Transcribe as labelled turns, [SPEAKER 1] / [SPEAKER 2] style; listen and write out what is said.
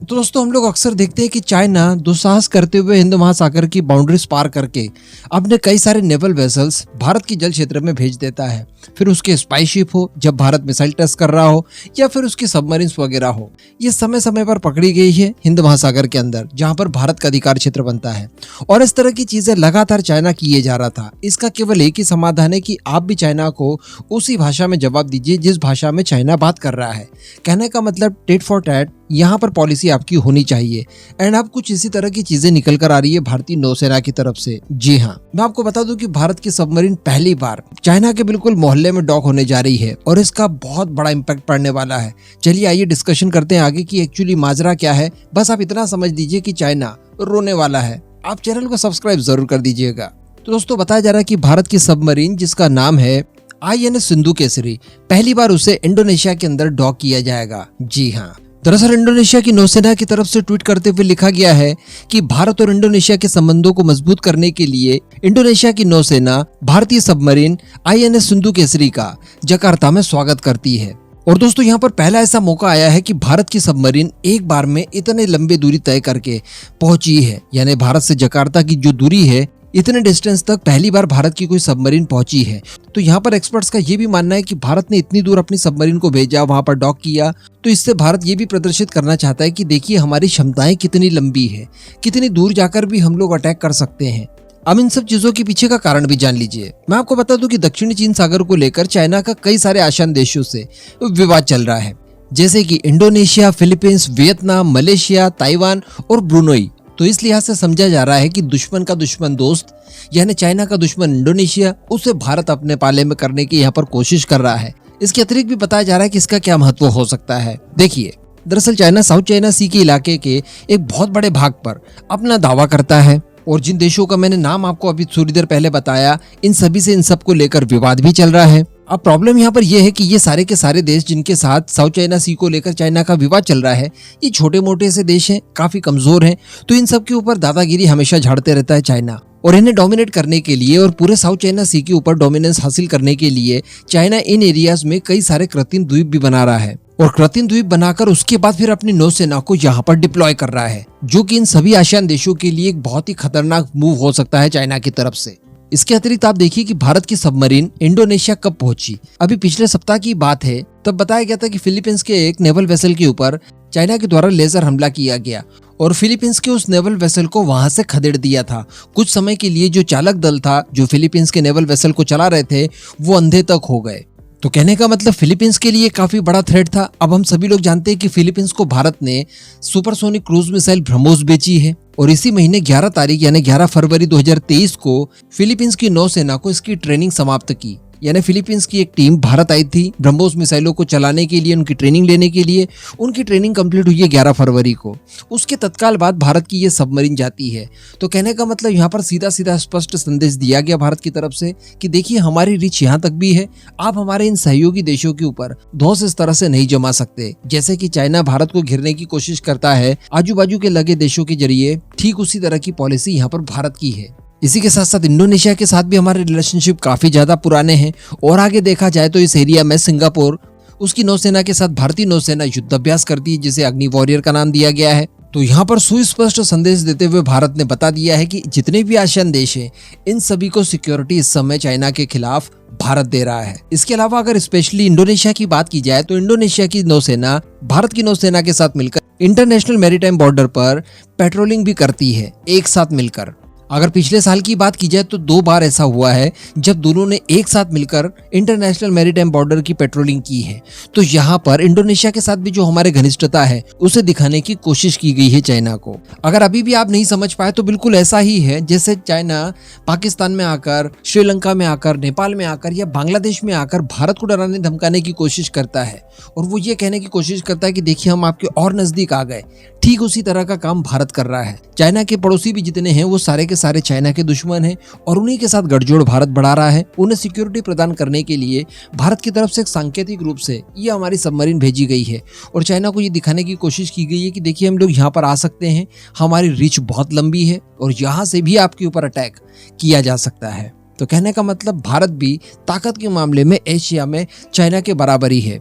[SPEAKER 1] दोस्तों हम लोग अक्सर देखते हैं कि चाइना दुस्साहस करते हुए हिंद महासागर की बाउंड्रीज पार करके अपने कई सारे नेवल वेसल्स भारत की जल क्षेत्र में भेज देता है। फिर उसके स्पाई शिप हो, जब भारत मिसाइल टेस्ट कर रहा हो, या फिर उसकी सबमरीन्स वगैरह हो, ये समय समय पर पकड़ी गई है हिंद महासागर के अंदर, जहां पर भारत का अधिकार क्षेत्र बनता है। और इस तरह की चीजें लगातार चाइना किए जा रहा था। इसका केवल एक ही समाधान है कि आप भी चाइना को उसी भाषा में जवाब दीजिए जिस भाषा में चाइना बात कर रहा है। कहने का मतलब टेट फॉर टैट, यहाँ पर पॉलिसी आपकी होनी चाहिए। एंड अब कुछ इसी तरह की चीजें निकल कर आ रही है भारतीय नौसेना की तरफ से। जी हाँ, मैं आपको बता दूं कि भारत की सबमरीन पहली बार चाइना के बिल्कुल मोहल्ले में डॉक होने जा रही है और इसका बहुत बड़ा इम्पैक्ट पड़ने वाला है। चलिए आइए डिस्कशन करते हैं आगे कि एक्चुअली माजरा क्या है। बस आप इतना समझ लीजिए कि चाइना रोने वाला है। आप चैनल को सब्सक्राइब जरूर कर दीजिएगा। तो दोस्तों बताया जा रहा है कि भारत की सबमरीन जिसका नाम है INS सिंधु केसरी, पहली बार उसे इंडोनेशिया के अंदर डॉक किया जाएगा। जी हाँ, दरअसल इंडोनेशिया की नौसेना की तरफ से ट्वीट करते हुए लिखा गया है कि भारत और इंडोनेशिया के संबंधों को मजबूत करने के लिए इंडोनेशिया की नौसेना भारतीय सबमरीन INS सिंधु केसरी का जकार्ता में स्वागत करती है। और दोस्तों यहाँ पर पहला ऐसा मौका आया है कि भारत की सबमरीन एक बार में इतने लंबे दूरी तय करके पहुंची है। यानी भारत से जकार्ता की जो दूरी है, इतने डिस्टेंस तक पहली बार भारत की कोई सबमरीन पहुंची है। तो यहाँ पर एक्सपर्ट्स का ये भी मानना है कि भारत ने इतनी दूर अपनी सबमरीन को भेजा, वहां पर डॉक किया, तो इससे भारत ये भी प्रदर्शित करना चाहता है कि देखिए हमारी क्षमताएं कितनी लंबी है, कितनी दूर जाकर भी हम लोग अटैक कर सकते हैं। अब इन सब चीजों के पीछे का कारण भी जान लीजिए। मैं आपको बता दूं कि दक्षिणी चीन सागर को लेकर चाइना का कई सारे आसियान देशों से विवाद चल रहा है, जैसे कि Indonesia, Philippines, Vietnam, Malaysia, Taiwan और ब्रुनोई। तो इस लिहाज से समझा जा रहा है कि दुश्मन का दुश्मन दोस्त, यानी चाइना का दुश्मन इंडोनेशिया, उसे भारत अपने पाले में करने की यहाँ पर कोशिश कर रहा है। इसके अतिरिक्त भी बताया जा रहा है कि इसका क्या महत्व हो सकता है। देखिए, दरअसल चाइना साउथ चाइना सी के इलाके के एक बहुत बड़े भाग पर अपना दावा करता है, और जिन देशों का मैंने नाम आपको अभी थोड़ी देर पहले बताया, इन सभी से इन सब को लेकर विवाद भी चल रहा है। अब प्रॉब्लम यहाँ पर यह है कि ये सारे के सारे देश जिनके साथ साउथ चाइना सी को लेकर चाइना का विवाद चल रहा है, ये छोटे मोटे से देश हैं, काफी कमजोर हैं। तो इन सब के ऊपर दादागिरी हमेशा झाड़ते रहता है चाइना, और इन्हें डोमिनेट करने के लिए और पूरे साउथ चाइना सी के ऊपर डोमिनेंस हासिल करने के लिए चाइना इन एरियाज में कई सारे कृत्रिम द्वीप भी बना रहा है, और कृत्रिम द्वीप बनाकर उसके बाद फिर अपनी नौसेना को यहाँ पर डिप्लॉय कर रहा है, जो कि इन सभी आसियान देशों के लिए एक बहुत ही खतरनाक मूव हो सकता है चाइना की तरफ से। इसके अतिरिक्त आप देखिए कि भारत की सबमरीन इंडोनेशिया कब पहुंची। अभी पिछले सप्ताह की बात है, तब बताया गया था कि फिलीपींस के एक नेवल वेसल के ऊपर चाइना के द्वारा लेजर हमला किया गया और फिलीपींस के उस नेवल वेसल को वहां से खदेड़ दिया था। कुछ समय के लिए जो चालक दल था, जो फिलीपींस के नेवल वेसल को चला रहे थे, वो अंधे तक हो गए। तो कहने का मतलब फिलीपींस के लिए काफी बड़ा थ्रेट था। अब हम सभी लोग जानते हैं कि फिलीपींस को भारत ने सुपरसोनिक क्रूज मिसाइल ब्रह्मोस बेची है, और इसी महीने 11 तारीख यानी 11 फरवरी 2023 को फिलीपींस की नौसेना को इसकी ट्रेनिंग समाप्त की। यानी फिलीपींस की एक टीम भारत आई थी ब्रह्मोस मिसाइलों को चलाने के लिए, उनकी ट्रेनिंग लेने के लिए। उनकी ट्रेनिंग कंप्लीट हुई है 11 फरवरी को। उसके तत्काल बाद भारत की ये सबमरीन जाती है। तो कहने का मतलब यहाँ पर सीधा सीधा स्पष्ट संदेश दिया गया भारत की तरफ से कि देखिए हमारी रीच यहाँ तक भी है, आप हमारे इन सहयोगी देशों के ऊपर धौंस इस तरह से नहीं जमा सकते। जैसे कि चाइना भारत को घेरने की कोशिश करता है आजू बाजू के लगे देशों के जरिए, ठीक उसी तरह की पॉलिसी यहाँ पर भारत की है। इसी के साथ साथ इंडोनेशिया के साथ भी हमारे रिलेशनशिप काफी ज्यादा पुराने हैं, और आगे देखा जाए तो इस एरिया में सिंगापुर उसकी नौसेना के साथ भारतीय नौसेना युद्धाभ्यास करती है, जिसे अग्नि वॉरियर का नाम दिया गया है। तो यहाँ पर सुस्पष्ट संदेश देते हुए भारत ने बता दिया है कि जितने भी आसियान देश हैं, इन सभी को सिक्योरिटी इस समय चाइना के खिलाफ भारत दे रहा है। इसके अलावा अगर स्पेशली इंडोनेशिया की बात की जाए तो इंडोनेशिया की नौसेना भारत की नौसेना के साथ मिलकर इंटरनेशनल मैरीटाइम बॉर्डर पर पेट्रोलिंग भी करती है एक साथ मिलकर। अगर पिछले साल की बात की जाए तो 2 बार ऐसा हुआ है जब दोनों ने एक साथ मिलकर इंटरनेशनल मैरीटाइम बॉर्डर की पेट्रोलिंग की है। तो यहाँ पर इंडोनेशिया के साथ भी जो हमारे घनिष्ठता है, उसे दिखाने की कोशिश की गई है चाइना को। अगर अभी भी आप नहीं समझ पाए तो बिल्कुल ऐसा ही है जैसे चाइना पाकिस्तान में आकर, श्रीलंका में आकर, नेपाल में आकर या बांग्लादेश में आकर भारत को डराने धमकाने की कोशिश करता है, और वो ये कहने की कोशिश करता है कि देखिए हम आपके और नजदीक आ गए। ठीक उसी तरह का काम भारत कर रहा है। चाइना के पड़ोसी भी जितने हैं वो सारे के सारे चाइना के दुश्मन हैं, और उन्हीं के साथ गठजोड़ भारत बढ़ा रहा है। उन्हें सिक्योरिटी प्रदान करने के लिए भारत की तरफ से एक सांकेतिक रूप से ये हमारी सबमरीन भेजी गई है, और चाइना को ये दिखाने की कोशिश की गई है कि देखिए हम लोग यहाँ पर आ सकते हैं, हमारी रीच बहुत लंबी है, और यहाँ से भी आपके ऊपर अटैक किया जा सकता है। तो कहने का मतलब भारत भी ताकत के मामले में एशिया में चाइना के बराबर ही है।